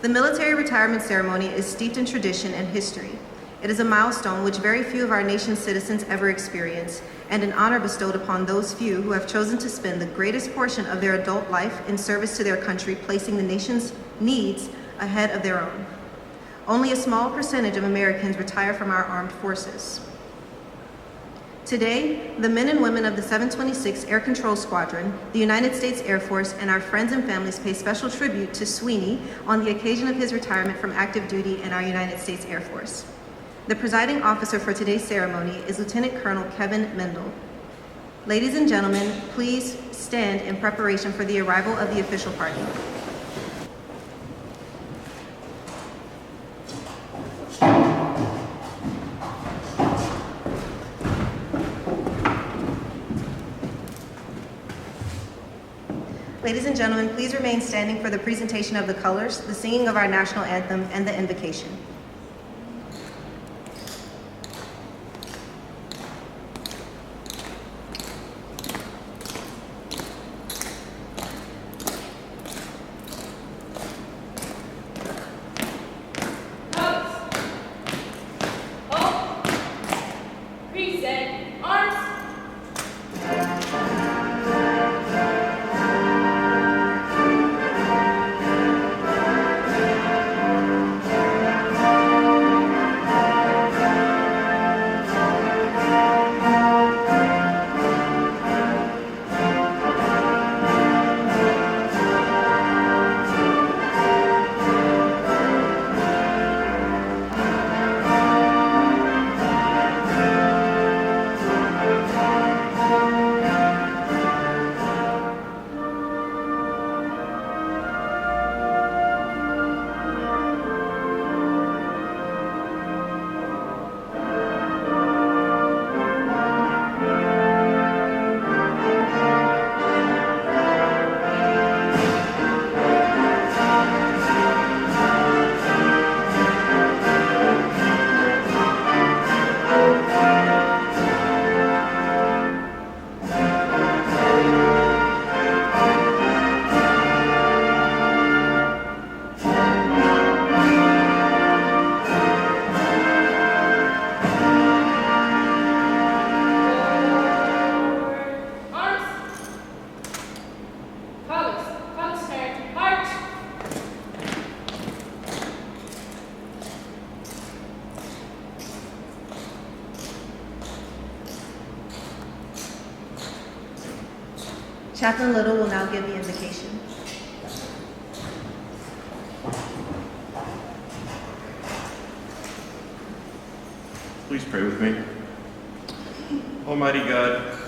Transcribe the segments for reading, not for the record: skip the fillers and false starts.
The military retirement ceremony is steeped in tradition and history. It is a milestone which very few of our nation's citizens ever experience, and an honor bestowed upon those few who have chosen to spend the greatest portion of their adult life in service to their country, placing the nation's needs ahead of their own. Only a small percentage of Americans retire from our armed forces. Today, the men and women of the 726 Air Control Squadron, the United States Air Force, and our friends and families pay special tribute to Sweeney on the occasion of his retirement from active duty in our United States Air Force. The presiding officer for today's ceremony is Lieutenant Colonel Kevin Mendel. Ladies and gentlemen, please stand in preparation for the arrival of the official party. Ladies and gentlemen, please remain standing for the presentation of the colors, the singing of our national anthem, and the invocation. Chaplain Little will now give the invocation. Please pray with me. Almighty God,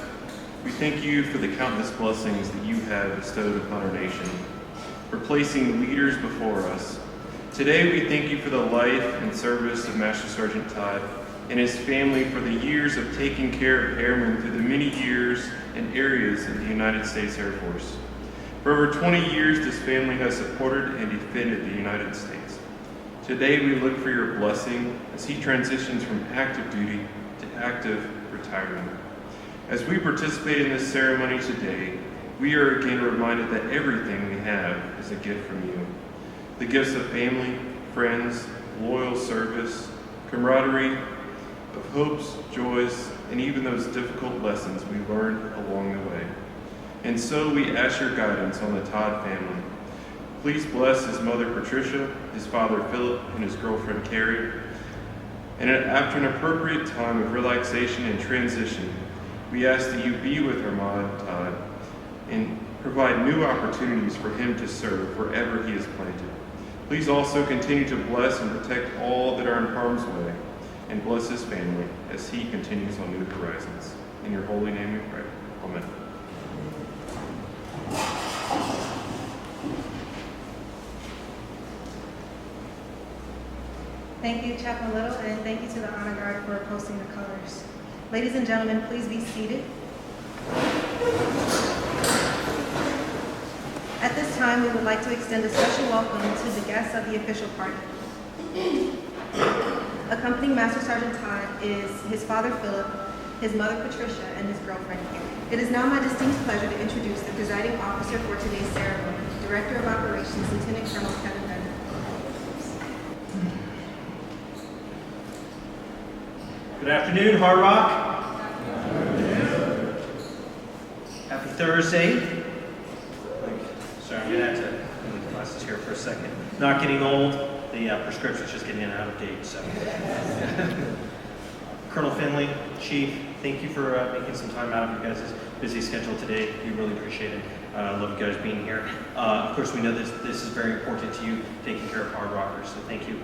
we thank you for the countless blessings that you have bestowed upon our nation, for placing leaders before us. Today we thank you for the life and service of Master Sergeant Todd and his family, for the years of taking care of airmen through the many years and areas of the United States Air Force. For over 20 years, this family has supported and defended the United States. Today, we look for your blessing as he transitions from active duty to active retirement. As we participate in this ceremony today, we are again reminded that everything we have is a gift from you. The gifts of family, friends, loyal service, camaraderie, of hopes, joys, and even those difficult lessons we learned along the way. And so we ask your guidance on the Todd family. Please bless his mother Patricia, his father Philip, and his girlfriend Carrie. And after an appropriate time of relaxation and transition, we ask that you be with Armad Todd and provide new opportunities for him to serve wherever he is planted. Please also continue to bless and protect all that are in harm's way, and bless his family as he continues on new horizons. In your holy name we pray. Amen. Thank you, Chaplain Little, and thank you to the Honor Guard for posting the colors. Ladies and gentlemen, please be seated. At this time, we would like to extend a special welcome to the guests of the official party. Accompanying Master Sergeant Todd is his father Philip, his mother Patricia, and his girlfriend Carrie. It is now my distinct pleasure to introduce the presiding officer for today's ceremony, Director of Operations, Lieutenant Colonel Kevin Mendel. Good afternoon, Hard Rock. Happy Thursday. Sorry, I'm going to have to move the glasses here for a second. Not getting old. The prescription's just getting out of date. So, Colonel Finley, Chief, thank you for making some time out of your guys' busy schedule today. We really appreciate it. Love you guys being here. Of course, we know this is very important to you, taking care of Hard Rockers. So thank you.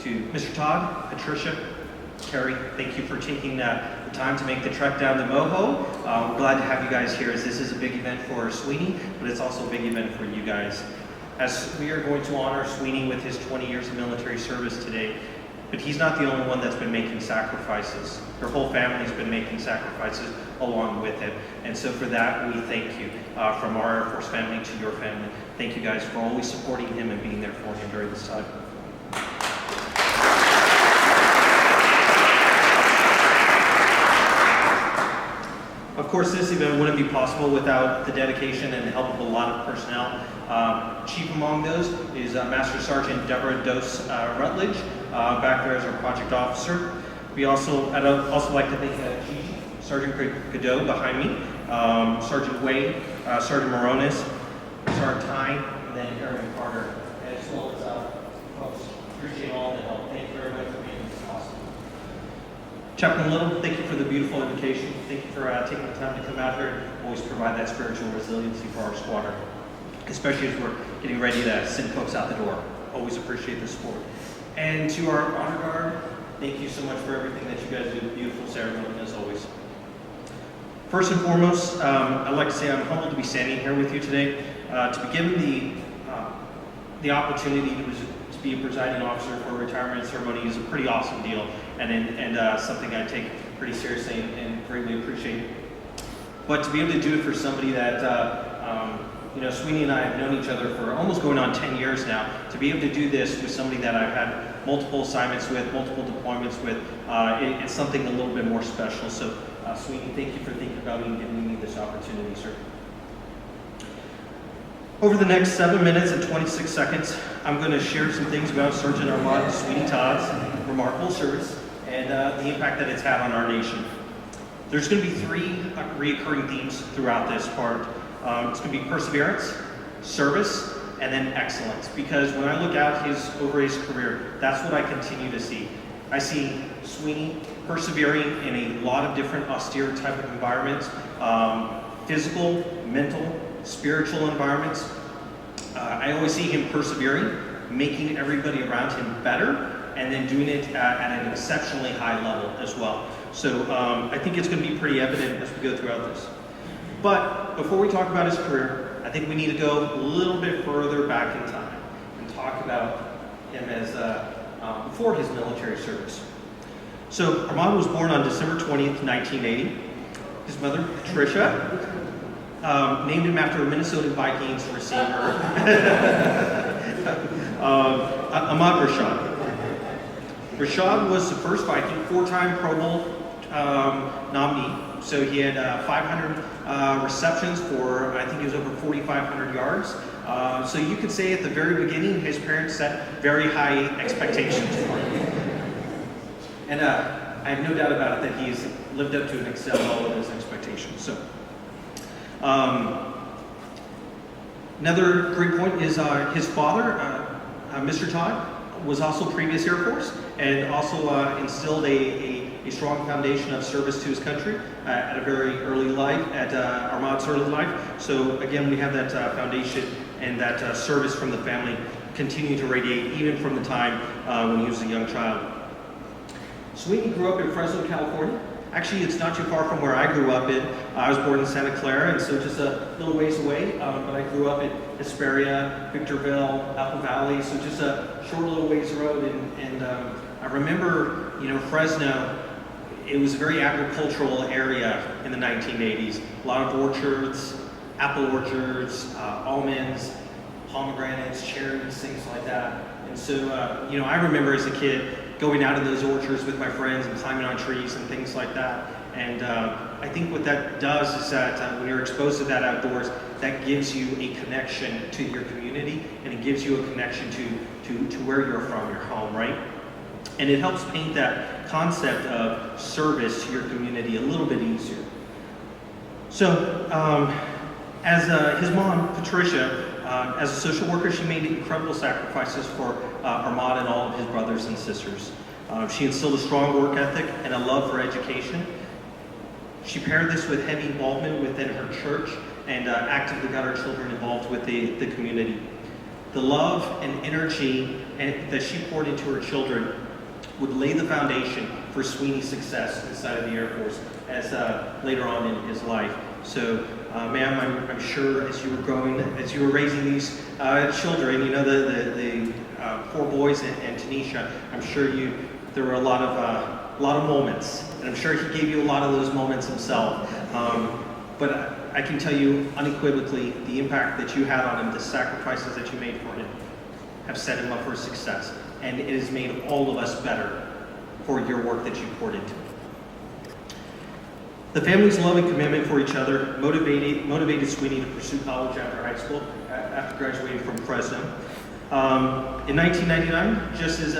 To Mr. Todd, Patricia, Carrie, thank you for taking the time to make the trek down to Moho. We're glad to have you guys here, as this is a big event for Sweeney, but it's also a big event for you guys. As we are going to honor Sweeney with his 20 years of military service today, but he's not the only one that's been making sacrifices. Your whole family's been making sacrifices along with him. And so for that, we thank you from our Air Force family to your family. Thank you guys for always supporting him and being there for him during this time. Of course, this event wouldn't be possible without the dedication and the help of a lot of personnel. Chief among those is Master Sergeant Deborah Dose Rutledge, back there as our project officer. I'd also like to thank Chief Sergeant Godot behind me, Sergeant Wade, Sergeant Morones, Sergeant Tyne, and then Aaron Carter, as well as folks. Appreciate all the help. Thank you very much for being this awesome. Chaplain Little, thank you for the beautiful invitation. Thank you for taking the time to come out here and always provide that spiritual resiliency for our squadron, especially as we're getting ready to send folks out the door. Always appreciate the support. And to our honor guard, thank you so much for everything that you guys do. Beautiful ceremony as always. First and foremost, I'd like to say I'm humbled to be standing here with you today. To be given the opportunity to be a presiding officer for a retirement ceremony is a pretty awesome deal, and something I take pretty seriously and greatly appreciate. But to be able to do it for somebody that, Sweeney and I have known each other for almost going on 10 years now, to be able to do this with somebody that I've had multiple assignments with, multiple deployments with, it's something a little bit more special. So, Sweeney, thank you for thinking about me and giving me this opportunity, sir. Over the next 7 minutes and 26 seconds, I'm going to share some things about Sergeant Armad Sweeney Todd's remarkable service and the impact that it's had on our nation. There's going to be three reoccurring themes throughout this part. It's going to be perseverance, service, and then excellence. Because when I look out over his career, that's what I continue to see. I see Sweeney persevering in a lot of different austere type of environments, physical, mental, spiritual environments. I always see him persevering, making everybody around him better, and then doing it at an exceptionally high level as well. So I think it's going to be pretty evident as we go throughout this. But before we talk about his career, I think we need to go a little bit further back in time and talk about him as before his military service. So Armad was born on December 20th, 1980. His mother, Patricia, named him after a Minnesota Vikings receiver, Ahmad Rashad. Rashad was the first Viking, 4-time Pro Bowl nominee. So he had 500 receptions for, I think it was over 4,500 yards. So you could say at the very beginning, his parents set very high expectations for him. And I have no doubt about it that he's lived up to and excelled all of those expectations. So. Another great point is his father, Mr. Todd, was also previous Air Force and also instilled a strong foundation of service to his country at a very early life, at Armad's early life. So again, we have that foundation and that service from the family continue to radiate even from the time when he was a young child. Sweeney grew up in Fresno, California. Actually, it's not too far from where I grew up in. I was born in Santa Clara, and so just a little ways away. But I grew up in Hesperia, Victorville, Apple Valley, so just a short little ways road. And I remember, Fresno, it was a very agricultural area in the 1980s. A lot of orchards, apple orchards, almonds, pomegranates, cherries, things like that. And so, I remember as a kid going out in those orchards with my friends and climbing on trees and things like that. And I think what that does is that when you're exposed to that outdoors, that gives you a connection to your community, and it gives you a connection to where you're from, your home, right? And it helps paint that concept of service to your community a little bit easier. So, as his mom, Patricia, as a social worker, she made incredible sacrifices for Armad and all of his brothers and sisters. She instilled a strong work ethic and a love for education. She paired this with heavy involvement within her church and actively got her children involved with the community. The love and energy that she poured into her children would lay the foundation for Sweeney's success inside of the Air Force as later on in his life. So, ma'am, I'm sure as you were growing, as you were raising these children, you know, the 4 boys and Tanisha, I'm sure there were a lot of moments, and I'm sure he gave you a lot of those moments himself. But I can tell you unequivocally, the impact that you had on him, the sacrifices that you made for him, have set him up for success, and it has made all of us better for your work that you poured into. The family's love and commitment for each other motivated Sweeney to pursue college after high school, after graduating from Fresno. In 1999, just as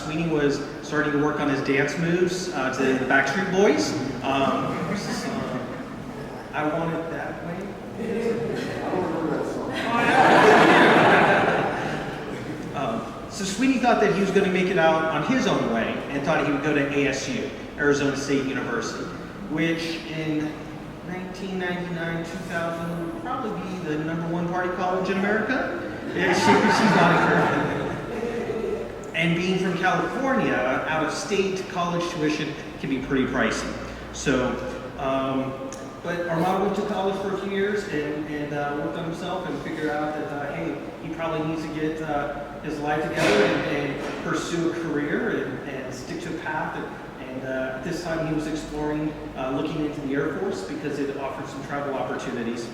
Sweeney was starting to work on his dance moves to the Backstreet Boys, I Want It That Way. I don't remember that song. So Sweeney thought that he was going to make it out on his own way and thought he would go to ASU, Arizona State University, which in 1999, 2000 would probably be the #1 party college in America. She's not encouraging. And being from California, out of state college tuition can be pretty pricey. So, but Armad went to college for a few years and worked on himself and figured out that, hey, he probably needs to get his life together and pursue a career and stick to a path. And at this time he was exploring looking into the Air Force because it offered some travel opportunities.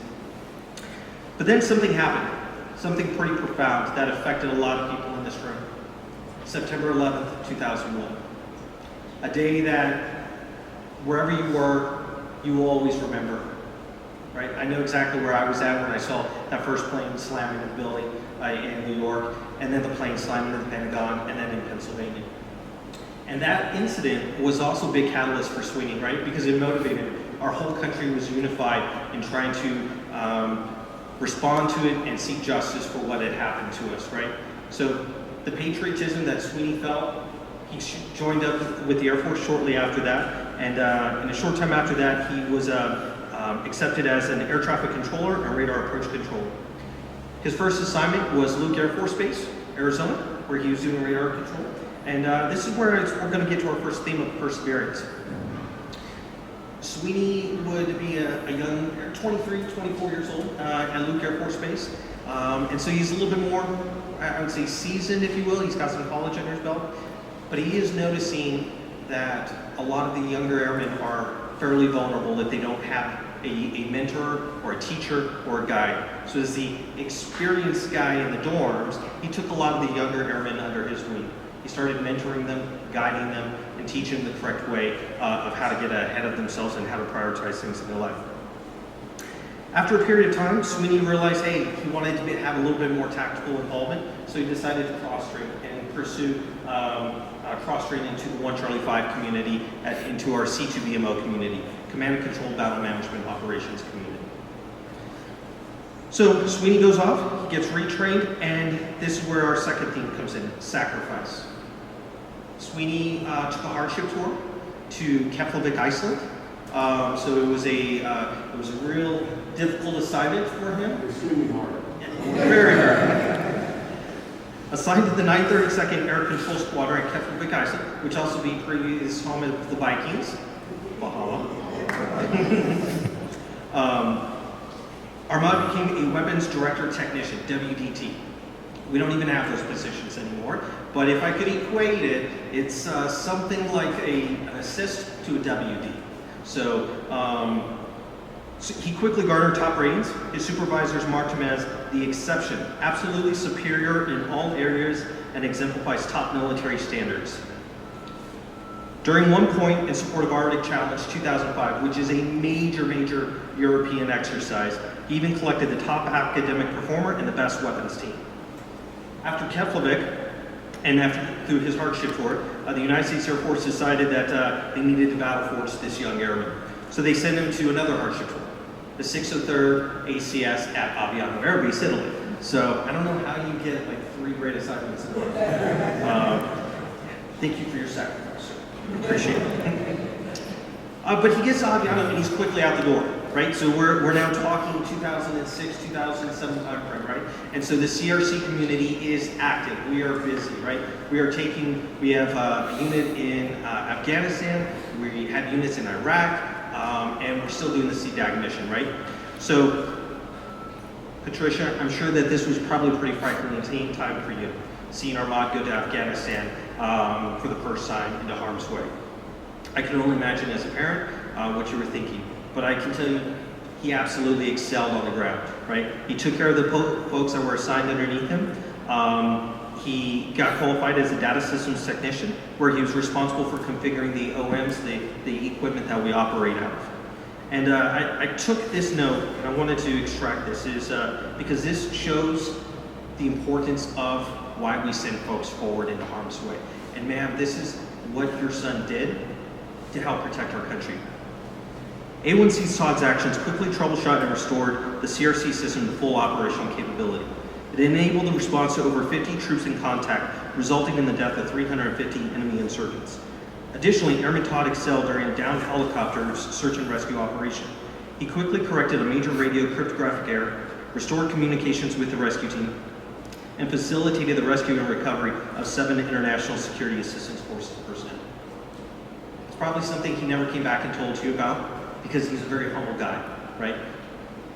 But then something happened, something pretty profound that affected a lot of people in this room. September 11th, 2001. A day that wherever you were, you will always remember, right? I know exactly where I was at when I saw that first plane slam into the building in New York, and then the plane slam into the Pentagon, and then in Pennsylvania. And that incident was also a big catalyst for Sweeney, right? Because it motivated him. Our whole country was unified in trying to respond to it and seek justice for what had happened to us, right? So the patriotism that Sweeney felt, he joined up with the Air Force shortly after that, and in a short time after that, he was accepted as an air traffic controller and radar approach controller. His first assignment was Luke Air Force Base, Arizona, where he was doing radar control. And this is where we're going to get to our first theme of perseverance. Sweeney would be a young, 23, 24 years old at Luke Air Force Base. And so he's a little bit more, I would say, seasoned, if you will. He's got some college under his belt. But he is noticing that a lot of the younger airmen are fairly vulnerable, that they don't have a mentor or a teacher or a guide. So as the experienced guy in the dorms, he took a lot of the younger airmen under his wing. He started mentoring them, guiding them, and teaching them the correct way of how to get ahead of themselves and how to prioritize things in their life. After a period of time, Sweeney realized, hey, he wanted to have a little bit more tactical involvement, so he decided to cross-train and pursue cross-train into the 1 Charlie 5 community, into our C2BMO community, Command and Control Battle Management Operations community. So Sweeney goes off, he gets retrained, and this is where our second theme comes in, sacrifice. Sweeney took a hardship tour to Keflavik, Iceland. So it was a real difficult assignment for him. Extremely hard. Very, very hard. Assigned to the 932nd Air Control Squadron at Keflavik, Iceland, which also be previous home of the Vikings. Valhalla. Armad became a Weapons Director Technician, WDT. We don't even have those positions anymore, but if I could equate it, it's something like an assist to a WD. So he quickly garnered top ratings. His supervisors marked him as the exception, absolutely superior in all areas, and exemplifies top military standards. During one point in support of Arctic Challenge 2005, which is a major, major European exercise, he even collected the top academic performer and the best weapons team. After Keflavik, And through his hardship for it, the United States Air Force decided that they needed to battle force this young airman. So they sent him to another hardship tour, the 603rd ACS at Aviano Air Base, Italy. So I don't know how you get like 3 great assignments in one. Thank you for your sacrifice, sir. Appreciate it. But he gets to Aviano and he's quickly out the door, right? So we're now talking 2006, 2007 timeframe, right? And so the CRC community is active. We are busy, right? We have a unit in Afghanistan, we have units in Iraq, and we're still doing the CDAG mission, right? So, Patricia, I'm sure that this was probably a pretty frightening time for you, seeing Armad go to Afghanistan for the first time into harm's way. I can only imagine as a parent what you were thinking, but I can tell you he absolutely excelled on the ground, right? He took care of the folks that were assigned underneath him. He got qualified as a data systems technician, where he was responsible for configuring the OMs, the equipment that we operate out of. And I took this note, and I wanted to extract this, because this shows the importance of why we send folks forward into harm's way. And ma'am, this is what your son did to help protect our country. A1C's Todd's actions quickly troubleshot and restored the CRC system to full operational capability. It enabled the response to over 50 troops in contact, resulting in the death of 350 enemy insurgents. Additionally, Airman Todd excelled during a downed helicopter's search and rescue operation. He quickly corrected a major radio cryptographic error, restored communications with the rescue team, and facilitated the rescue and recovery of 7 International Security Assistance Forces personnel. It's probably something he never came back and told you about, because he's a very humble guy, right?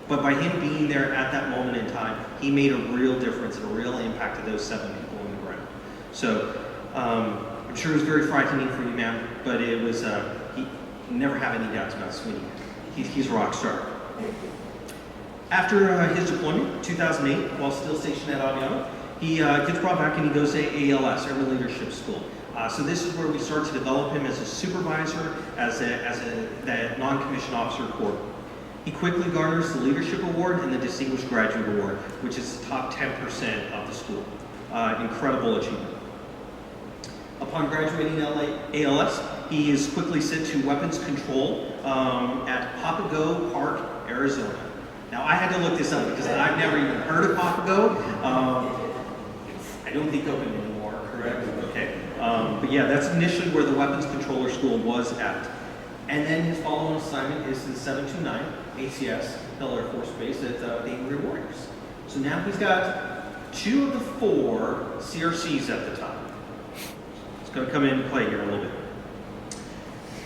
But by him being there at that moment in time, he made a real difference and a real impact to those 7 people on the ground. So I'm sure it was very frightening for you, ma'am, but it was, he never have any doubts about Sweeney. He's a rock star. After his deployment, 2008, while still stationed at Aviano, he gets brought back and he goes to ALS, Airman Leadership School. So this is where we start to develop him as a supervisor, as that non-commissioned officer corps. He quickly garners the Leadership Award and the Distinguished Graduate Award, which is the top 10% of the school. Incredible achievement. Upon graduating ALS, he is quickly sent to weapons control at Papago Park, Arizona. Now I had to look this up because I've never even heard of Papago. I don't think open anymore, correct? Okay. But yeah, that's initially where the weapons controller school was at. And then his following assignment is the 729 ACS, Hill Air Force Base at the Angry Warriors. So now he's got 2 of the 4 CRCs at the time. It's going to come into play here a little bit.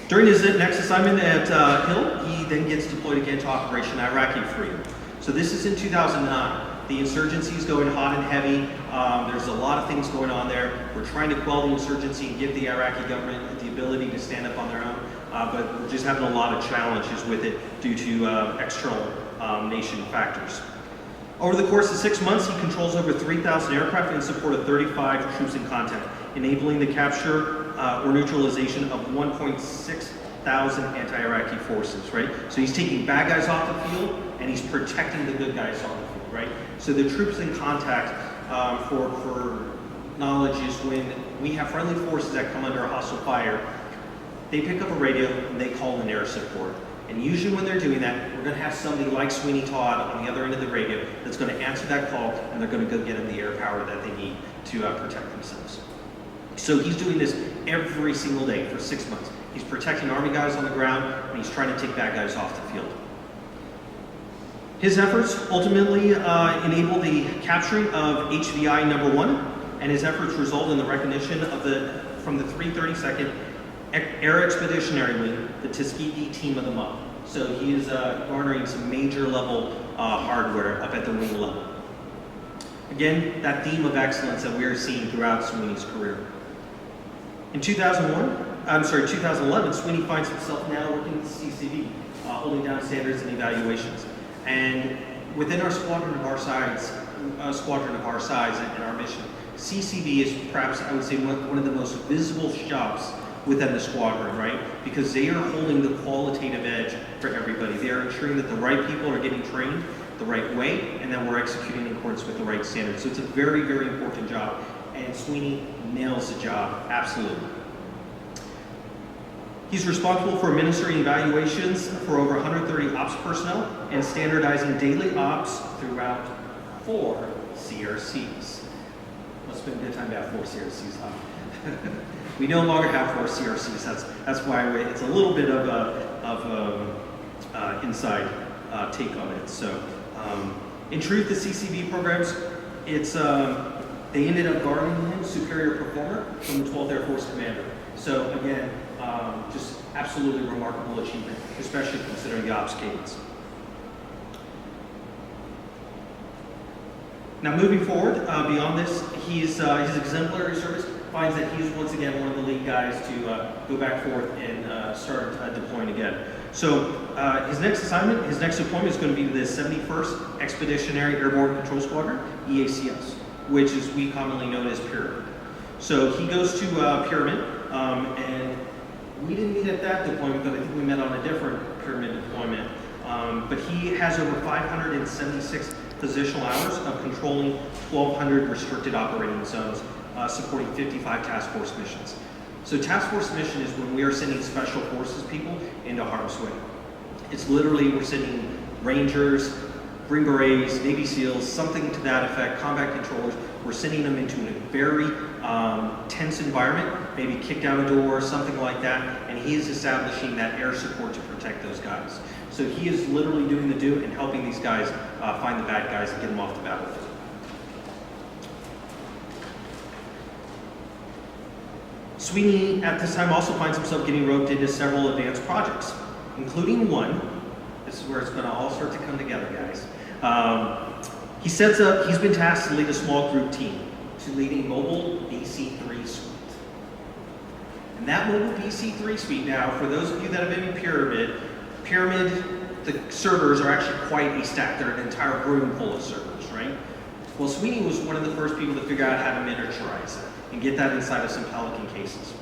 During his next assignment at Hill, he then gets deployed again to Operation Iraqi Freedom. So this is in 2009. The insurgency is going hot and heavy. There's a lot of things going on there. We're trying to quell the insurgency and give the Iraqi government the ability to stand up on their own. But we're just having a lot of challenges with it due to external nation factors. Over the course of 6 months, he controls over 3,000 aircraft in support of 35 troops in contact, enabling the capture or neutralization of 1.6 thousand anti-Iraqi forces, right? So he's taking bad guys off the field and he's protecting the good guys on the field, right? So the troops in contact for knowledge is when we have friendly forces that come under a hostile fire, they pick up a radio and they call in air support. And usually when they're doing that, we're going to have somebody like Sweeney Todd on the other end of the radio that's going to answer that call, and they're going to go get them the air power that they need to protect themselves. So he's doing this every single day for 6 months. He's protecting Army guys on the ground, and he's trying to take bad guys off the field. His efforts ultimately enable the capturing of HVI number 1, and his efforts result in the recognition of from the 332nd Air Expeditionary Wing, the Tuskegee Team of the Month. So he is garnering some major level hardware up at the wing level. Again, that theme of excellence that we are seeing throughout Sweeney's career. In 2011, Sweeney finds himself now working with CCV, holding down standards and evaluations. And within our squadron of our size and our mission, CCV is perhaps, I would say, one of the most visible shops within the squadron, right? Because they are holding the qualitative edge for everybody. They are ensuring that the right people are getting trained the right way and that we're executing in accordance with the right standards. So it's a very, very important job. and Sweeney nails the job, absolutely. He's responsible for administering evaluations for over 130 ops personnel and standardizing daily ops throughout 4 CRCs. Must have been a good time to have 4 CRCs, huh? We no longer have 4 CRCs. That's why it's a little bit of inside take on it. So, in truth, the CCB programs, they ended up garnering him superior performer from the 12th Air Force Commander. So again, just absolutely remarkable achievement, especially considering the ops cadence. Now moving forward, beyond this, his exemplary service finds that he's once again one of the lead guys to go back forth and start deploying again. So his next assignment, his next deployment is going to be to the 71st Expeditionary Airborne Control Squadron, EACS, which is we commonly known as Pyramid. So he goes to Pyramid, and we didn't meet at that deployment, but I think we met on a different Pyramid deployment. But he has over 576 positional hours of controlling 1,200 restricted operating zones, supporting 55 task force missions. So task force mission is when we are sending special forces people into harm's way. It's literally we're sending Rangers, Green Berets, Navy SEALs, something to that effect, combat controllers. We're sending them into a very tense environment, maybe kick down a door, something like that, and he is establishing that air support to protect those guys. So he is literally doing the do and helping these guys find the bad guys and get them off the battlefield. Sweeney at this time also finds himself getting roped into several advanced projects, including one. This is where it's going to all start to come together, guys. He's been tasked to lead a small group team to lead a mobile BC-3 suite. And that mobile BC-3 suite, now, for those of you that have been in Pyramid, the servers are actually quite a stack. They're an entire room full of servers, right? Well, Sweeney was one of the first people to figure out how to miniaturize it and get that inside of some Pelican cases.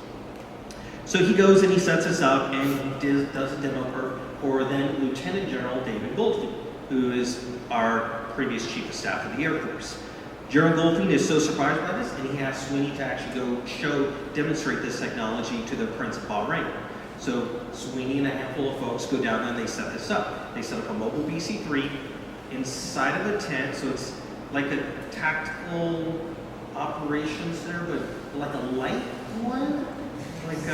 So he goes and he sets this up and he does a demo for then Lieutenant General David Goldfein, who is our previous Chief of Staff of the Air Force. General Goldfein is so surprised by this, and he asks Sweeney to actually go demonstrate this technology to the Prince of Bahrain. So Sweeney and a handful of folks go down there and they set this up. They set up a mobile BC-3 inside of a tent, so it's like a tactical operations center, but like a light one? Like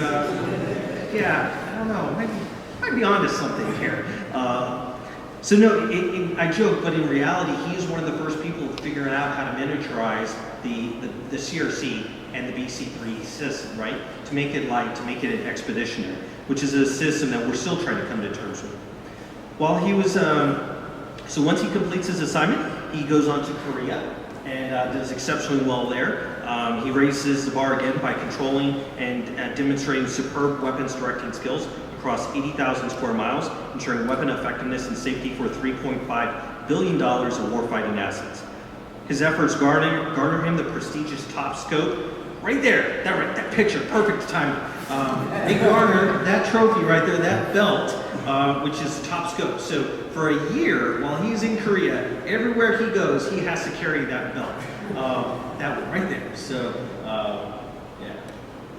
yeah, I don't know, might be onto something here. So no, I joke, but in reality, he is one of the first people figuring out how to miniaturize the CRC and the BC-3 system, right? To make it light, to make it an expeditionary, which is a system that we're still trying to come to terms with. While he was, so once he completes his assignment, he goes on to Korea and does exceptionally well there. He raises the bar again by controlling and demonstrating superb weapons directing skills across 80,000 square miles, ensuring weapon effectiveness and safety for $3.5 billion of warfighting assets. His efforts garner him the prestigious top scope. Right there, that picture, perfect timing. They garner that trophy right there, that belt, which is top scope. So for a year, while he's in Korea, everywhere he goes, he has to carry that belt. That one right there. So, yeah.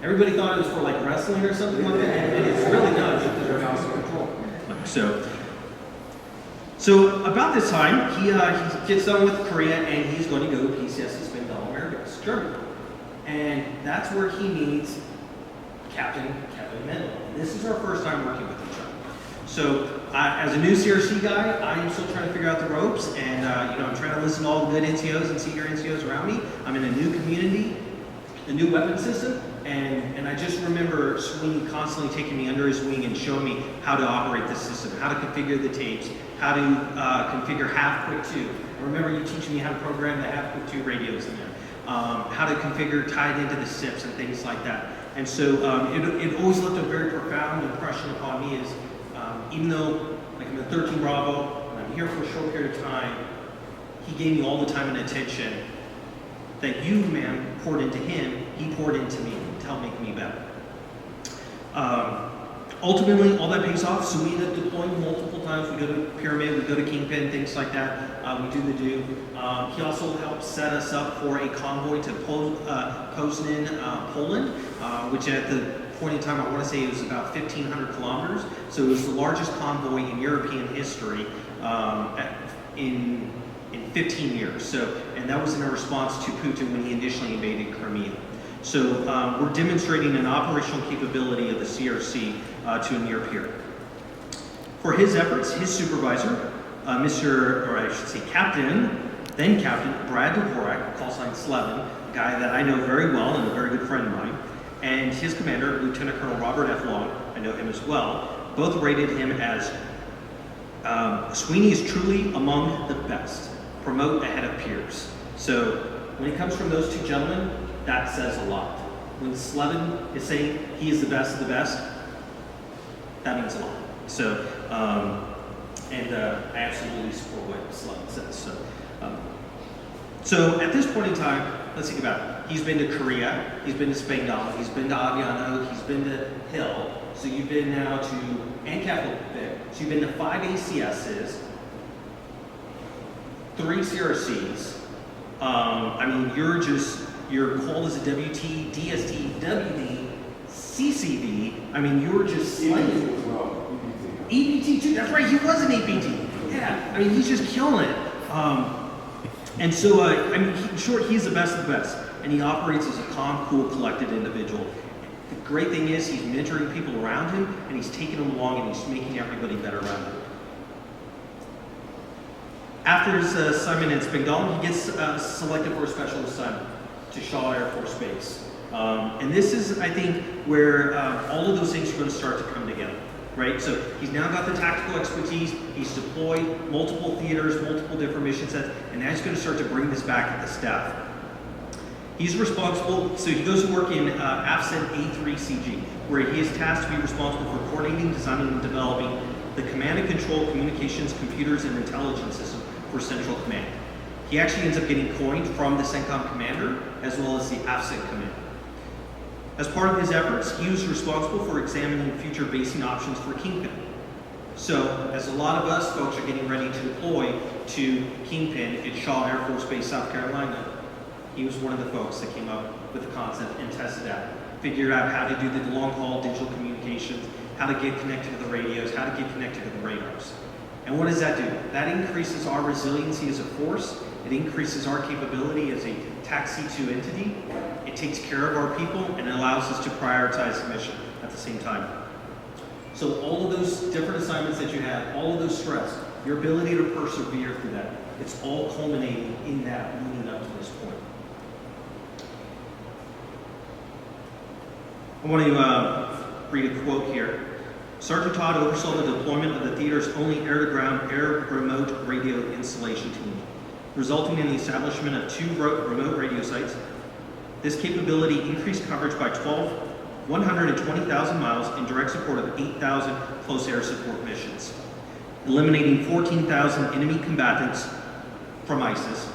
Everybody thought it was for like wrestling or something like that, and it's really not. So about this time, he gets done with Korea and he's going to go to PCS to spend America, Germany. And that's where he meets Captain Kevin Mendel. And this is our first time working with each other. So as a new CRC guy, I am still trying to figure out the ropes, and I'm trying to listen to all the good NCOs and senior NCOs around me. I'm in a new community, a new weapon system, and I just remember Sweeney constantly taking me under his wing and showing me how to operate the system, how to configure the tapes, how to configure half quick 2. I remember you teaching me how to program the half quick 2 radios in there. How to configure tied into the SIPs and things like that. And so it always left a very profound impression upon me is, even though like I'm a 13 Bravo, and I'm here for a short period of time, he gave me all the time and attention that you, man, poured into him, he poured into me to help make me better. Ultimately, all that pays off, so we end up deploying multiple times. We go to Pyramid, we go to Kingpin, things like that. We do the do. He also helped set us up for a convoy to Poznan, Poland, which at the point in time, I want to say it was about 1,500 kilometers. So it was the largest convoy in European history in 15 years. So, and that was in a response to Putin when he initially invaded Crimea. So we're demonstrating an operational capability of the CRC to a near peer. For his efforts, his supervisor, Captain, then Captain Brad Dvorak, call sign Slevin, a guy that I know very well and a very good friend of mine, and his commander, Lieutenant Colonel Robert F. Long, I know him as well, both rated him as Sweeney is truly among the best. Promote ahead of peers. So when it comes from those two gentlemen, that says a lot. When Slevin is saying he is the best of the best, that means a lot. So, I absolutely support what Slevin says. So at this point in time, let's think about it. He's been to Korea, he's been to Spangdahl, he's been to Aviano, he's been to Hill. So you've been now to, and Capital Vic. So you've been to 5 ACSs, 3 CRCs. Your call is a WT, DST, WD, CCV. You're just slaying. as well. EBT too, that's right, he was an EBT. Yeah, he's just killing it. In short, he's the best of the best. And he operates as a calm, cool, collected individual. The great thing is he's mentoring people around him, and he's taking them along, and he's making everybody better around him. After his assignment in Spangdahl, he gets selected for a special assignment to Shaw Air Force Base. And this is, I think, where all of those things are going to start to come together, right? So he's now got the tactical expertise, he's deployed multiple theaters, multiple different mission sets, and now he's going to start to bring this back at the staff. He's responsible, so he goes to work in AFCENT A3CG, where he is tasked to be responsible for coordinating, designing, and developing the command and control communications, computers, and intelligence system for Central Command. He actually ends up getting coined from the CENTCOM commander as well as the AFCENT commander. As part of his efforts, he was responsible for examining future basing options for Kingpin. So, as a lot of us folks are getting ready to deploy to Kingpin at Shaw Air Force Base, South Carolina, he was one of the folks that came up with the concept and tested out, figured out how to do the long-haul digital communications, how to get connected to the radios, how to get connected to the radars. And what does that do? That increases our resiliency as a force. It increases our capability as a TAC-C2 entity. It takes care of our people and it allows us to prioritize the mission at the same time. So all of those different assignments that you have, all of those stress, your ability to persevere through that, it's all culminating in that leading up to this point. I want to read a quote here. Sergeant Todd oversaw the deployment of the theater's only air-to-ground, air-remote radio installation team, resulting in the establishment of 2 remote radio sites. This capability increased coverage by 120,000 miles in direct support of 8,000 close air support missions, eliminating 14,000 enemy combatants from ISIS.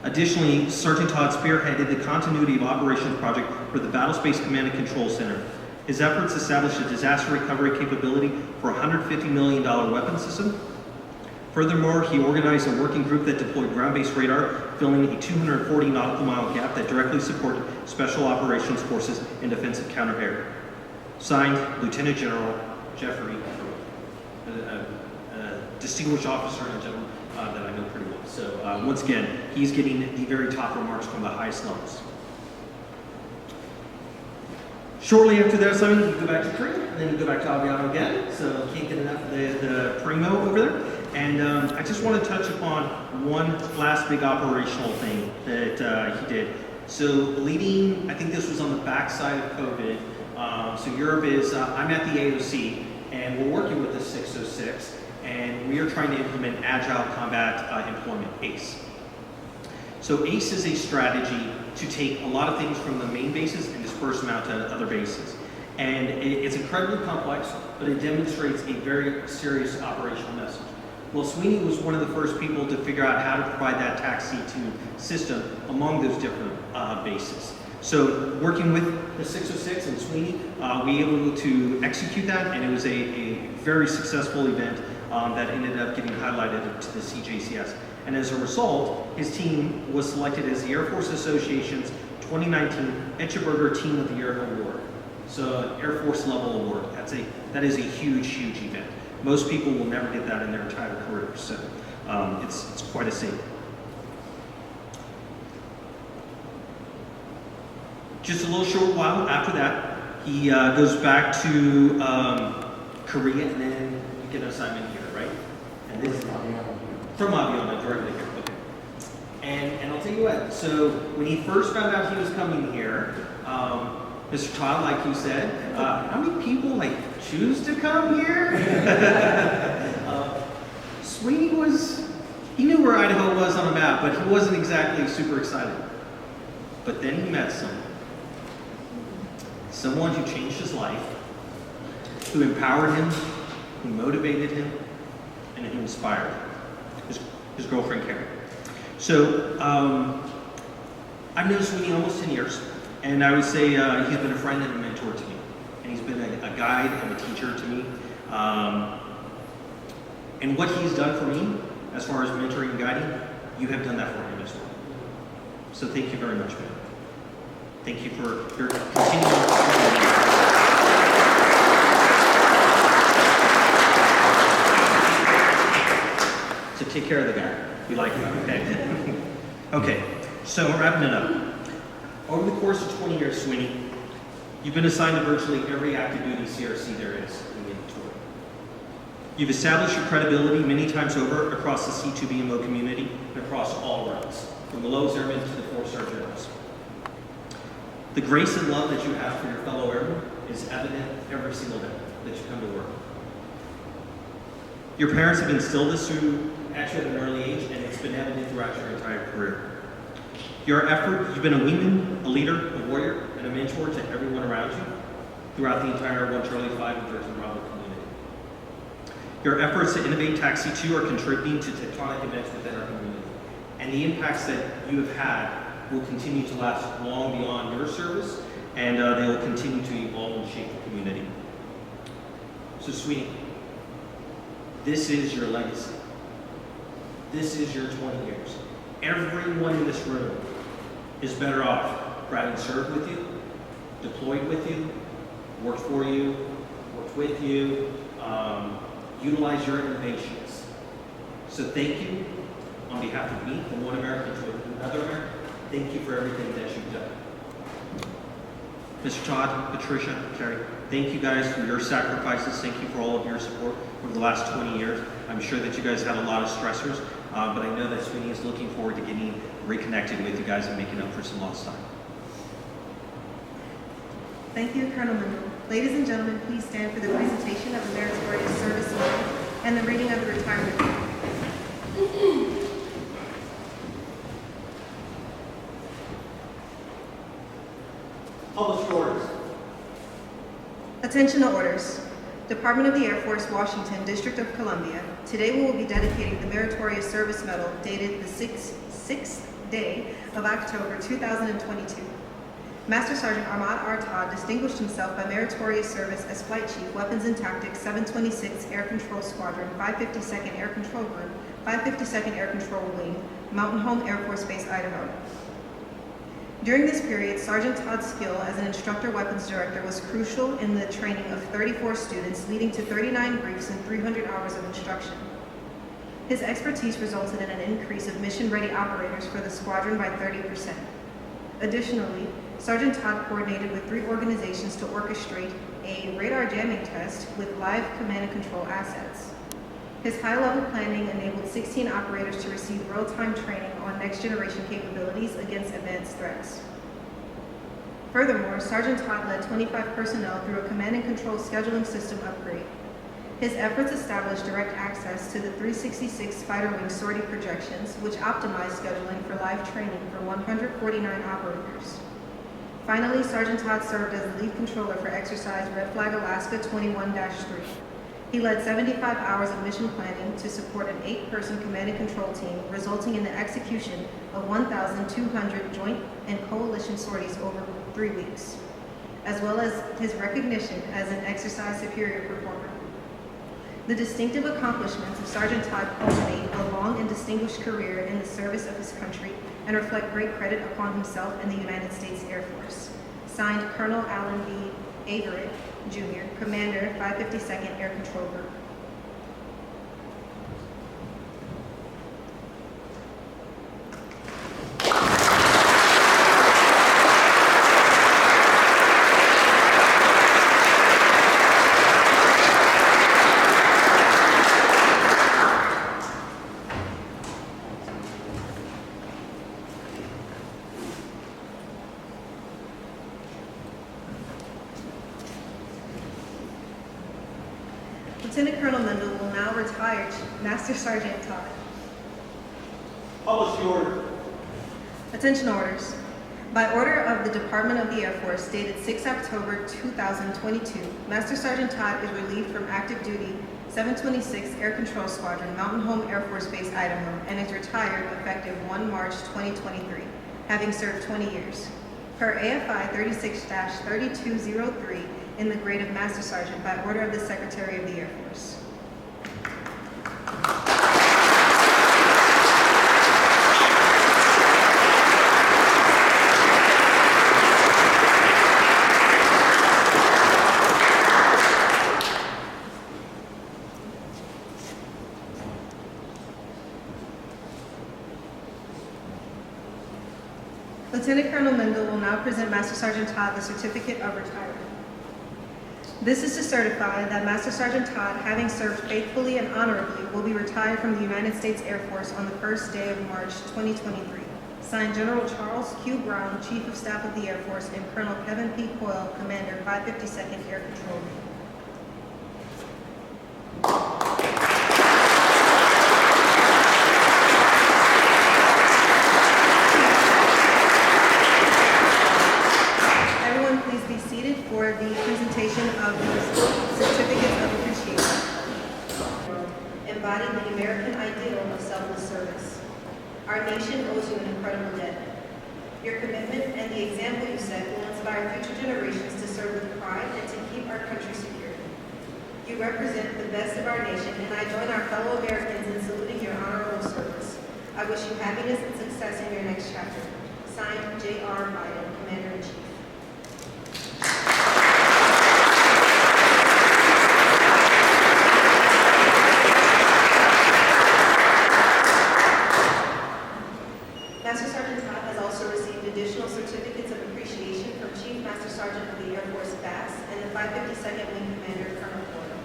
Additionally, Sergeant Todd spearheaded the continuity of operations project for the Battlespace Command and Control Center. His efforts established a disaster recovery capability for a $150 million weapon system. Furthermore, he organized a working group that deployed ground-based radar, filling a 240 nautical mile gap that directly supported Special Operations Forces and defensive counter-air. Signed, Lieutenant General Jeffrey Pruitt, a distinguished officer and gentleman that I know pretty well. So once again, he's getting the very top remarks from the highest levels. Shortly after that assignment, you go back to Korea, and then you go back to Aviano again, so can't get enough of the primo over there. And I just want to touch upon one last big operational thing that he did. So leading, I think this was on the backside of COVID, so Europe is, I'm at the AOC, and we're working with the 606, and we are trying to implement Agile Combat Employment, ACE. So ACE is a strategy to take a lot of things from the main bases and disperse them out to other bases. And it's incredibly complex, but it demonstrates a very serious operational message. Well, Sweeney was one of the first people to figure out how to provide that TAC-C2 system among those different bases. So working with the 606 and Sweeney, we were able to execute that, and it was a very successful event that ended up getting highlighted to the CJCS. And as a result, his team was selected as the Air Force Association's 2019 Etcheberger Team of the Year Award. So an Air Force level award. That is a huge, huge event. Most people will never get that in their entire career, so it's quite a statement. Just a little short while after that, he goes back to Korea, and then you get an assignment here, right? And this from Aviana, directly here. Okay. And I'll tell you what. So when he first found out he was coming here, Mr. Todd, like you said, how many people choose to come here? Sweeney he knew where Idaho was on a map, but he wasn't exactly super excited. But then he met someone who changed his life, who empowered him, who motivated him, and who inspired him. His girlfriend, Karen. So I've known Sweeney almost 10 years, and I would say he's been a friend and a mentor to me. And he's been a guide and a teacher to me. And what he's done for me, as far as mentoring and guiding, you have done that for him as well. So thank you very much, man. Thank you for your continued. So take care of the guy. We like him, okay? Okay, so we're wrapping it up. Over the course of 20 years, Sweeney, you've been assigned to virtually every active duty CRC there is in the inventory. You've established your credibility many times over across the C2BMO community and across all ranks, from the lowest airmen to the 4-star generals. The grace and love that you have for your fellow airmen is evident every single day that you come to work. Your parents have instilled this at you at an early age, and it's been evident throughout your entire career. Your effort, you've been a wingman, a leader, a warrior, and a mentor to everyone around you throughout the entire 1 Charlie 5 and 13 Bravo community. Your efforts to innovate Taxi 2 are contributing to tectonic events within our community, and the impacts that you have had will continue to last long beyond your service, and they will continue to evolve and shape the community. So, Sweeney, this is your legacy. This is your 20 years. Everyone in this room is better off for having served with you, deployed with you, worked for you, worked with you, utilized your innovations. So thank you on behalf of me, from one American to another American. Thank you for everything that you've done. Mr. Todd, Patricia, Terry, thank you guys for your sacrifices. Thank you for all of your support over the last 20 years. I'm sure that you guys had a lot of stressors, but I know that Sweeney is looking forward to getting reconnected with you guys and making up for some lost time. Thank you, Colonel Mendel. Ladies and gentlemen, please stand for the presentation of the Meritorious Service Medal and the reading of the retirement order. Published orders. Attention to orders. Department of the Air Force, Washington, District of Columbia. Today we will be dedicating the Meritorious Service Medal dated the 6th day of October 2022. Master Sergeant Armad R. Todd distinguished himself by meritorious service as Flight Chief, Weapons and Tactics, 726 Air Control Squadron, 552nd Air Control Group, 552nd Air Control Wing, Mountain Home Air Force Base, Idaho. During this period, Sergeant Todd's skill as an instructor weapons director was crucial in the training of 34 students, leading to 39 briefs and 300 hours of instruction. His expertise resulted in an increase of mission-ready operators for the squadron by 30%. Additionally, Sergeant Todd coordinated with 3 organizations to orchestrate a radar jamming test with live command and control assets. His high-level planning enabled 16 operators to receive real-time training on next-generation capabilities against advanced threats. Furthermore, Sergeant Todd led 25 personnel through a command and control scheduling system upgrade. His efforts established direct access to the 366 fighter wing sortie projections, which optimized scheduling for live training for 149 operators. Finally, Sergeant Todd served as the lead controller for exercise Red Flag Alaska 21-3. He led 75 hours of mission planning to support an 8-person command and control team, resulting in the execution of 1,200 joint and coalition sorties over 3 weeks, as well as his recognition as an exercise superior performer. The distinctive accomplishments of Sergeant Todd culminate a long and distinguished career in the service of his country and reflect great credit upon himself and the United States Air Force. Signed, Colonel Allen B. Averett, Jr., Commander, 552nd Air Control Group. Lieutenant Colonel Mendel will now retire Master Sergeant Todd. Publish the order. Attention orders. By order of the Department of the Air Force dated 6 October 2022, Master Sergeant Todd is relieved from active duty 726 Air Control Squadron, Mountain Home Air Force Base, Idaho, and is retired effective 1 March 2023, having served 20 years. Per AFI 36-3203, in the grade of Master Sergeant by order of the Secretary of the Air Force. Lieutenant Colonel Mendel will now present Master Sergeant Todd the Certificate of Retirement. This is to certify that Master Sergeant Todd, having served faithfully and honorably, will be retired from the United States Air Force on the first day of March 2023. Signed, General Charles Q. Brown, Chief of Staff of the Air Force, and Colonel Kevin P. Coyle, Commander, 552nd Air Control Group. For the presentation of the certificates of appreciation, embody the American ideal of selfless service. Our nation owes you an incredible debt. Your commitment and the example you set will inspire future generations to serve with pride and to keep our country secure. You represent the best of our nation, and I join our fellow Americans in saluting your honorable service. I wish you happiness and success in your next chapter. Signed, J.R. Biden, Commander-in-Chief. Master Sergeant Todd has also received additional certificates of appreciation from Chief Master Sergeant of the Air Force Bass and the 552nd Wing Commander, Colonel Coyle.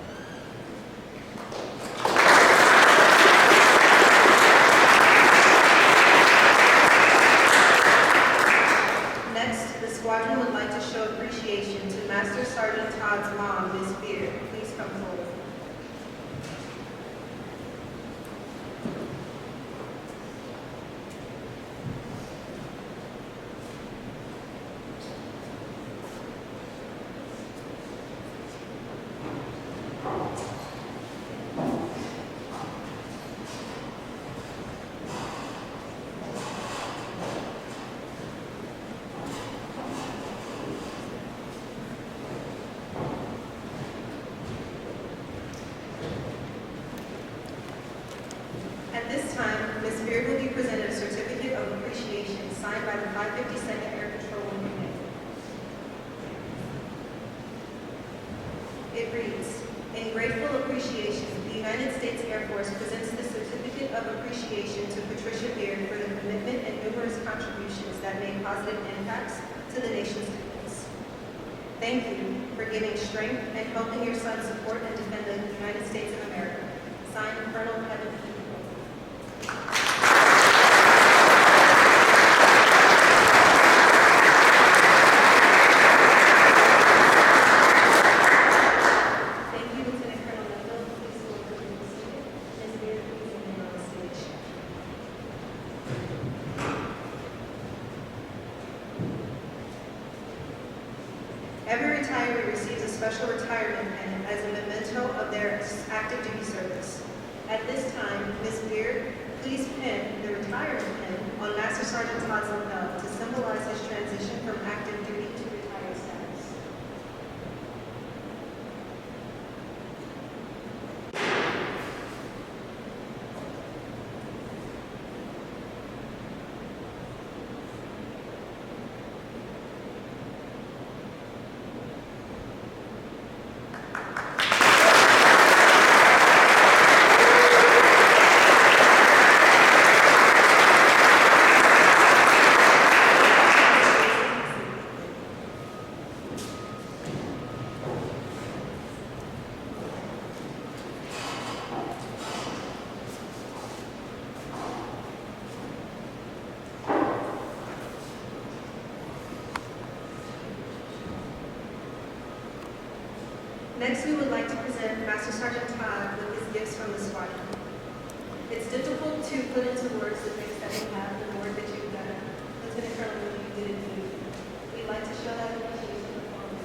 Next, the squadron would like to show appreciation to Master Sergeant Todd's mom, Ms. Beard. Please come forward. At this time, Ms. Beard will be presented a certificate of appreciation signed by the 552nd Air Control Wing Commander. It reads, in grateful appreciation, the United States Air Force presents the certificate of appreciation to Patricia Beard for the commitment and numerous contributions that made positive impacts to the nation's defense. Thank you for giving strength and helping your son support and defend the United States of America. Signed, Colonel Kevin P. Every retiree retiree receives a special retirement pin as a memento of their active duty service. At this time, Ms. Beard, please pin the retirement pin on Master Sergeant Todd's lapel to symbolize his transition from active duty to retired status. Next, we would like to present Master Sergeant Todd with his gifts from the squadron. It's difficult to put into words the things that you have and the work that you've done. Lieutenant Colonel, you did it too. We'd like to show that appreciation in the form of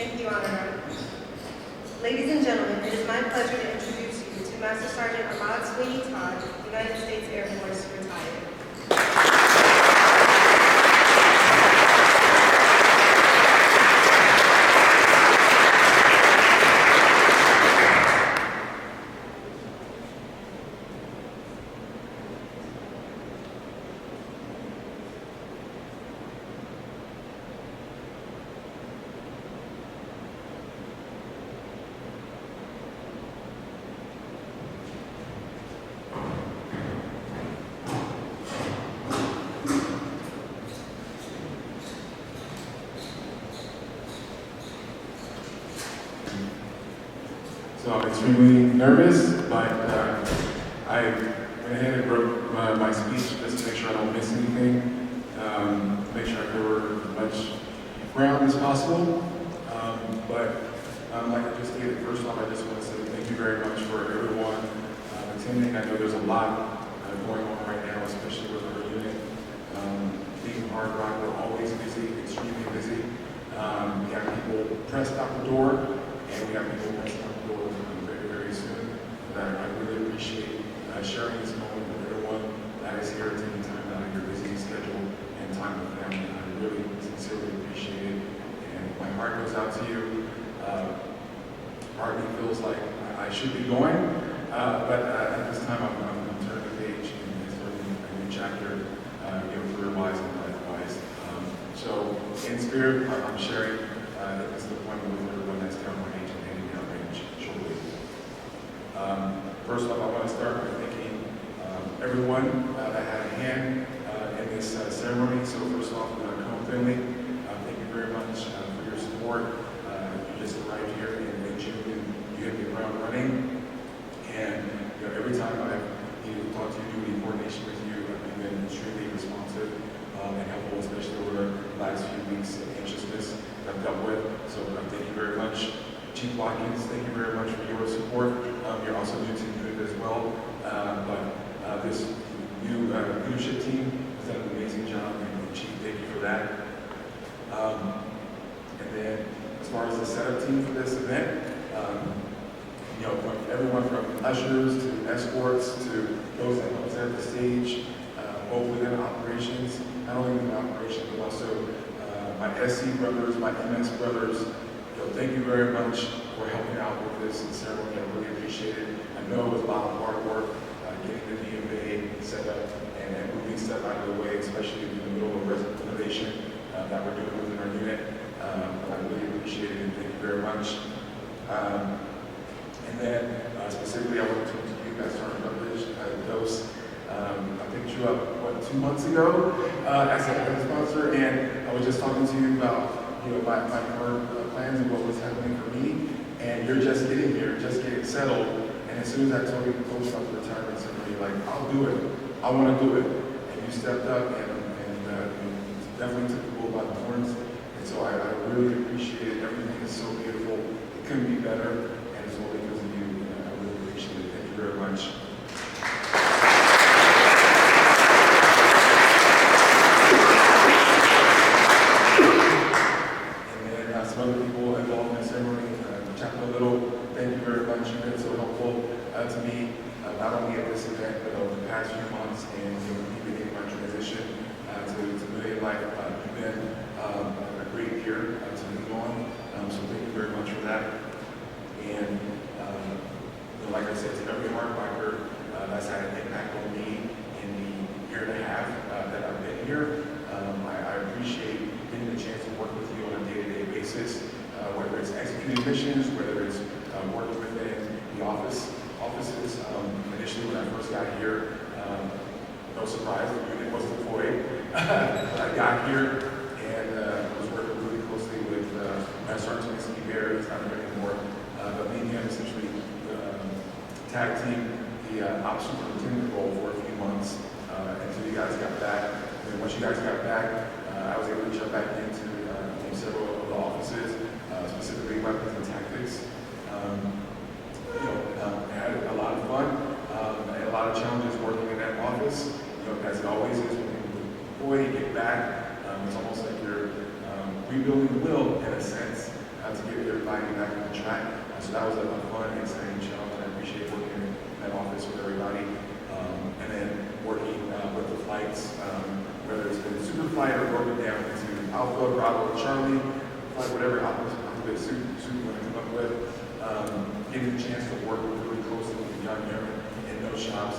Thank you, Armad. Ladies and gentlemen, it is my pleasure to introduce you to Master Sergeant Armad Sweeney Todd, United States Air Force, retired. So I'm extremely nervous, but I went ahead and wrote my speech just to make sure I don't miss anything, make sure I cover as much ground as possible. Like I just stated, first off, I just want to say thank you very much for everyone attending. I know there's a lot going on right now, especially with our unit. Being Hard Rock, we're always busy, extremely busy. We have people pressed out the door, and we have people pressed out the door very, very soon. But I really appreciate sharing this moment with everyone that is here taking time out of your busy schedule and time with family. I really sincerely appreciate it, and my heart goes out to you. Part of me feels like I should be going, but at this time I'm turning the page and starting a new chapter, career-wise and life-wise. So in spirit, I'm sharing this deployment with everyone that's down range and heading down range shortly. First off, I want to start by thanking everyone that had a hand in this ceremony. So first off, the Cone family, thank you very much for your support. You just arrived here in June, and you hit the ground running. And every time I've needed to talk to you, do any coordination with you, you've been extremely responsive and helpful, especially over the last few weeks of anxiousness that I've dealt with. So thank you very much. Chief Watkins, thank you very much for your support. You're also new to the unit as well. But this new leadership team has done an amazing job, and Chief, thank you for that. And then as far as the setup team for this event, from everyone from ushers to escorts to those that help set the stage, both within operations, not only within operations, but also my SC brothers, my MS brothers. Thank you very much for helping out with this ceremony. I really appreciate it. I know it was a lot of hard work getting the DMA set up and moving stuff out of the way, especially in the middle of renovation that we're doing within our unit. I really appreciate it, and thank you very much. And then specifically, I want to talk to you guys, Sergeant Dose. I picked you up, 2 months ago as a sponsor, and I was just talking to you about my current plans and what was happening for me. And you're just getting here, just getting settled. And as soon as I told you about the retirement ceremony, you're like, I'll do it. I want to do it. And you stepped up and definitely took the bull by the horns. And so I really appreciate it. Everything is so beautiful. It couldn't be better. And it's all because of you. And I really appreciate it. Thank you very much. Some other people involved in the ceremony, Chaplain Little, thank you very much. You've been so helpful to me, not only at this event, but over the past few months, and even in my transition to civilian life. You've been a great peer to lean on, so thank you very much for that. And like I said, to every hard biker that's had an impact on me in the year and a half that I've been here, I appreciate getting the chance to work with you on a day-to-day basis, whether it's executing missions, whether it's working within the offices. Initially, when I first got here, no surprise, the unit was deployed. But I got here and was working really closely with Sergeant MSgt Bear. He's not there anymore, but me and him essentially tag team the ops superintendent role for a few months until you guys got back. And once you guys got back, I was able to jump back into several of the offices, specifically weapons and tactics. I had a lot of fun and a lot of challenges working in that office. As it always is when you deploy, you get back, it's almost like you're rebuilding the wheel in a sense to get everybody back on track. So that was a fun and exciting challenge, and I appreciate working in that office with everybody. And then working with the flights, whether it's been super flight or broken down into Alpha, Bravo, Charlie, flight, whatever alphabet soup you want to come up with. Getting the chance to work really closely with young airmen in those shops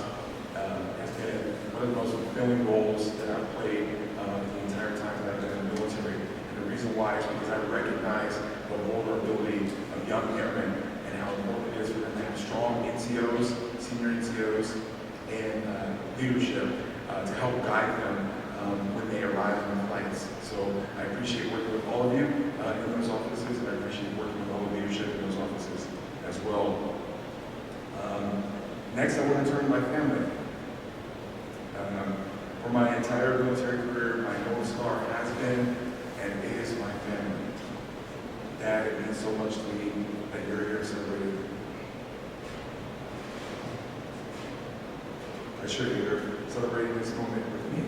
has been one of the most fulfilling roles that I've played the entire time that I've been in the military. And the reason why is because I recognize the vulnerability of young airmen and how important it is for them to have strong NCOs, senior NCOs, and leadership to help guide them when they arrive on the flights. So I appreciate working with all of you in those offices, and I appreciate working with all the leadership in those offices as well. Next, I want to turn to my family. For my entire military career, my North Star has been and is my family. Dad, it means so much to me that you're here celebrating. I assure you, you're celebrating this moment with me.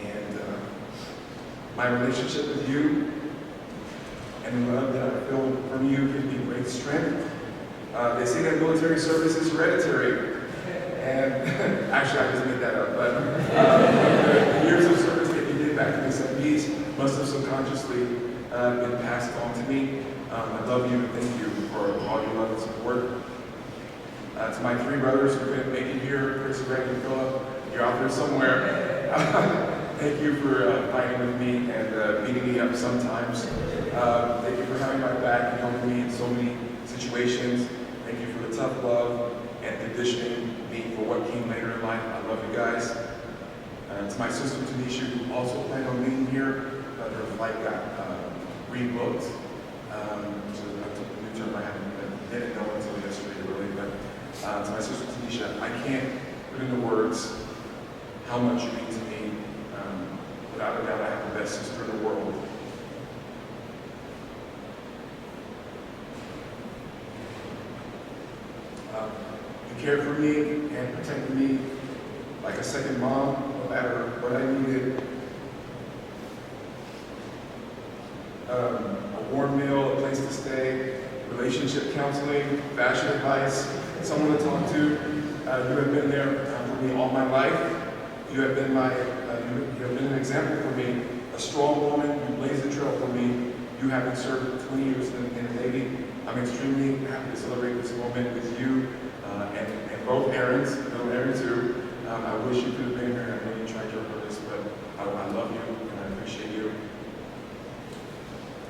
And my relationship with you and the love that I feel from you gives me great strength. They say that military service is hereditary, and actually I just made that up, but the years of service that you did back in the 70s must have subconsciously been passed on to me. I love you and thank you for all your love and support. To my three brothers who couldn't make it here, Chris, Greg, and Philip, you're out there somewhere. Thank you for fighting with me and beating me up sometimes. Thank you for having my back and helping me in so many situations. Thank you for the tough love and conditioning me for what came later in life. I love you guys. To my sister Tanisha, who also planned on being here, but her flight got rebooked. So I took the new term I didn't know until yesterday, really. But to my sister Tanisha, I can't put into words how much you mean to me. Without a doubt, I have the best sister in the world. You cared for me and protected me like a second mom, no matter what I needed. A warm meal, a place to stay, relationship counseling, fashion advice, someone to talk to. You have been there for me all my life. You have been you have been an example for me, a strong woman. You blazed the trail for me. You having served 20 years in the Navy. I'm extremely happy to celebrate this moment with you and both Aarons, little Aaron too. I wish you could have been here. I know you tried your hardest, but I love you and I appreciate you.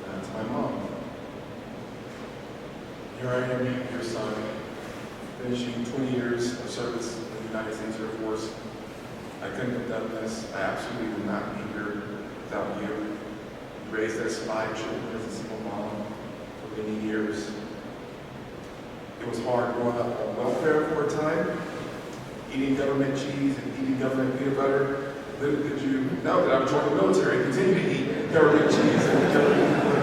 To my mom, here I am, your son, finishing 20 years of service in the United States Air Force. I couldn't have done this. I absolutely would not be here without you. You raised us 5 children as a single mom for many years. It was hard growing up on welfare for a time, eating government cheese and eating government peanut butter. Little did you know that I would join the military and continue to eat government cheese and government peanut butter.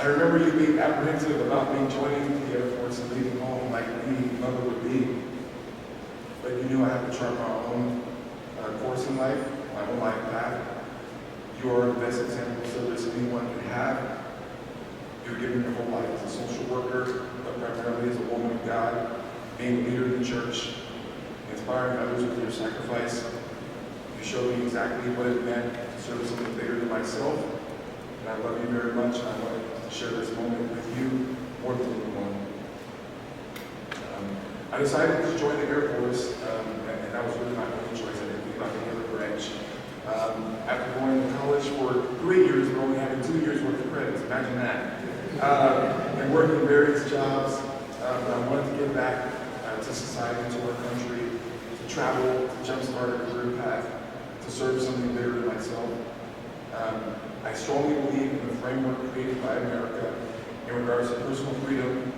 I remember you being apprehensive about me joining the Air Force and leaving home like any mother would be. But you knew I had to chart my own course in life, my own life path. You are the best example of service anyone can have. You've given your whole life as a social worker, but primarily as a woman of God, being a leader in the church, inspiring others with your sacrifice. You showed me exactly what it meant to serve something bigger than myself. And I love you very much, and I wanted to share this moment with you more than anyone. I decided to join the Air Force, and that was really my only choice. I didn't think about any other branch. After going to college for 3 years, but only having 2 years worth of credits, imagine that. And working various jobs, I wanted to give back to society, to our country, to travel, to jumpstart a career path, to serve something bigger than myself. I strongly believe in the framework created by America in regards to personal freedom,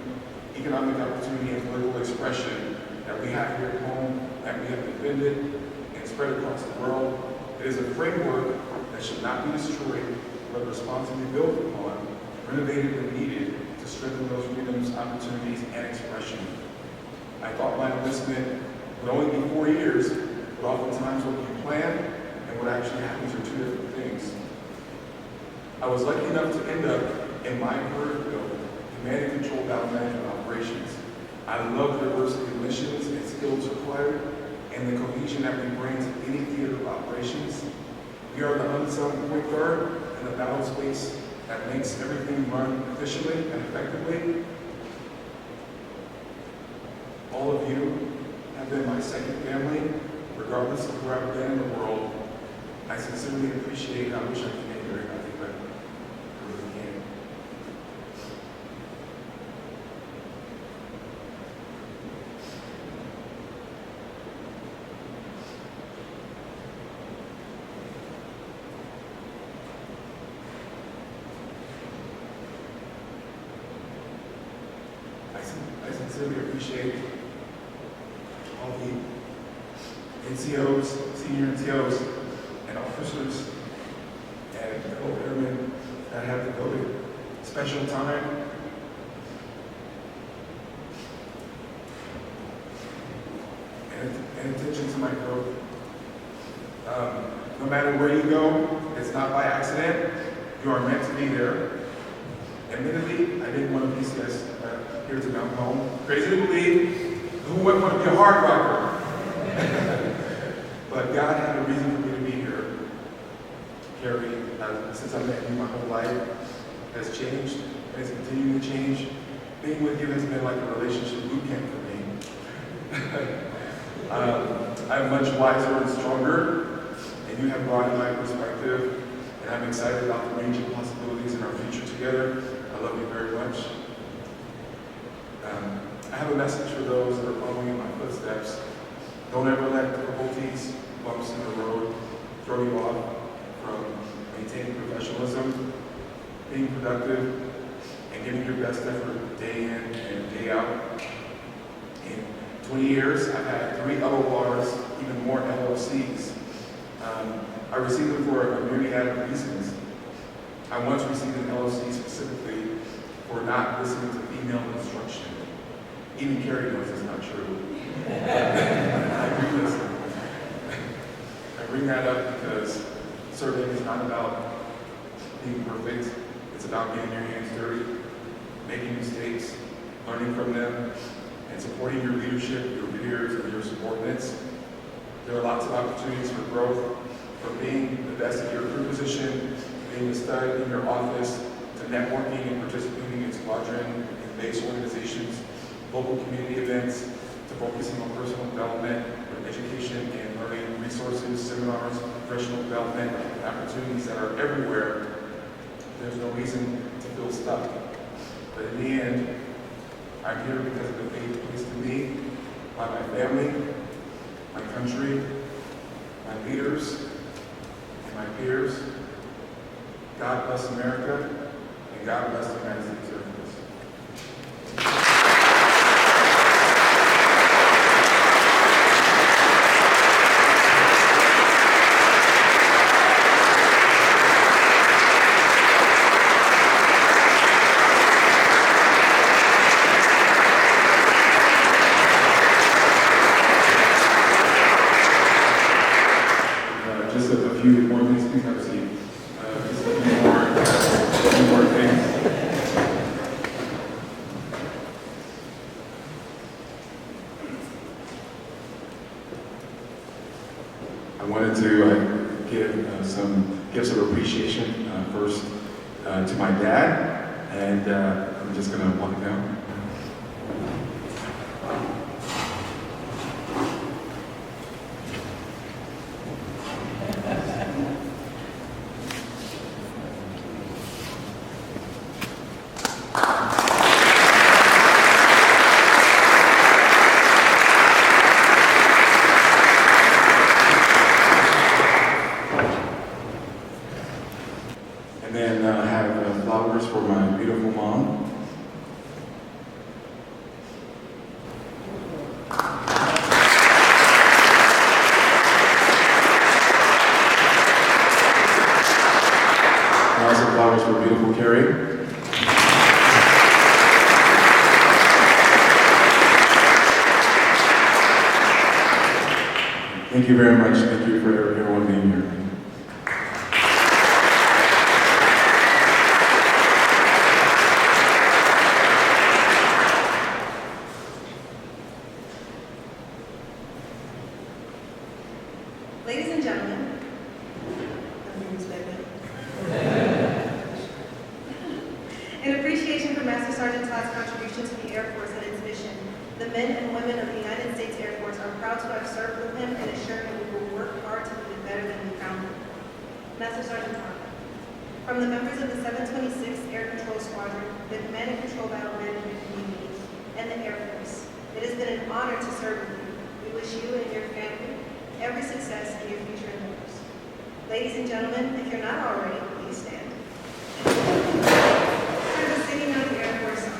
economic opportunity, and political expression that we have here at home, that we have defended and spread across the world. It is a framework that should not be destroyed, but responsibly built upon, renovated when needed to strengthen those freedoms, opportunities, and expression. I thought my enlistment would only be 4 years, But oftentimes what you plan and what actually happens are two different things. I was lucky enough to end up in my career field, command and control battle management operations. I love the diversity of missions and skills required and the cohesion that we bring to any theater of operations. We are the unsung point guard in the battle space that makes everything run efficiently and effectively. All of you have been my second family, regardless of where I've been in the world. I sincerely appreciate. I wish I could make very happy, but I really can't. I sincerely appreciate all the NCOs, senior NCOs, and officers and fellow airmen that have devoted special time and attention to my growth. No matter where you go, it's not by accident. You are meant to be there. Admittedly, I didn't want to be here to come home. Crazy to believe. Who wouldn't want to be a hard rocker? But God had a reason for me to be here. Carrie, since I've met you my whole life, has changed and is continuing to change. Being with you has been like a relationship boot camp for me. I'm much wiser and stronger, and you have broadened my perspective, and I'm excited about the range of possibilities in our future together. I love you very much. I have a message for those that are following in my footsteps. Don't ever let difficulties, bumps in the road, throw you off from maintaining professionalism, being productive, and giving your best effort day in and day out. In 20 years, I've had 3 LORs, even more LOCs. I received them for a myriad of reasons. I once received an LOC specifically for not listening to female instruction. Even Carrie knows it's not true. I do listen. I bring that up because serving is not about being perfect. It's about getting your hands dirty, making mistakes, learning from them, and supporting your leadership, your peers, and your subordinates. There are lots of opportunities for growth, from being the best at your crew position, being a stud in your office, to networking and participating in Squadron and base organizations, local community events, to focusing on personal development, education and learning resources, seminars, professional development, opportunities that are everywhere. There's no reason to feel stuck. But in the end, I'm here because of the faith placed in me by my family, my country, my leaders, and my peers. God bless America, and God bless the United States Air Force. Just a few more things, please have a seat. Just a few more things. I wanted to give some gifts of appreciation first to my dad, and I'm just going to walk it down. And then I have flowers for my beautiful mom. And also flowers for beautiful Carrie. Thank you very much. Thank you for everyone being here. Ladies and gentlemen, in appreciation for Master Sergeant Todd's contribution to the Air Force and its mission, the men and women of the United States Air Force are proud to have served with him and assure him we will work hard to leave it better than we found it. Master Sergeant Todd, from the members of the 726th Air Control Squadron, the Command and Control Battle Management Community, and the Air Force, it has been an honor to serve with you. We wish you and your family every success in your future endeavors. Ladies and gentlemen, if you're not already, please stand. For the singing of the Air Force song.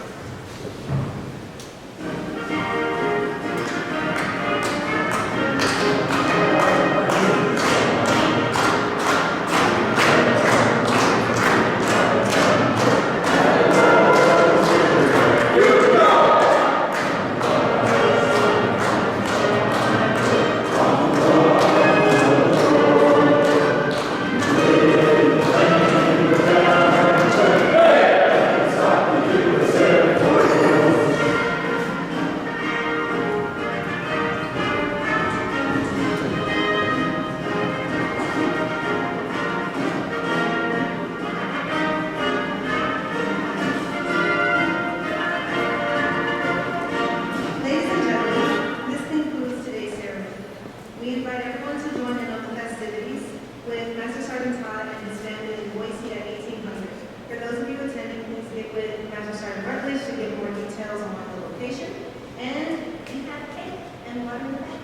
Ladies and gentlemen, this concludes today's ceremony. We invite everyone to join in on the festivities with Master Sergeant Todd and his family in Boise at 1800. For those of you attending, please get with Master Sergeant Rutledge to get more details on the location. And we have cake and water in the back.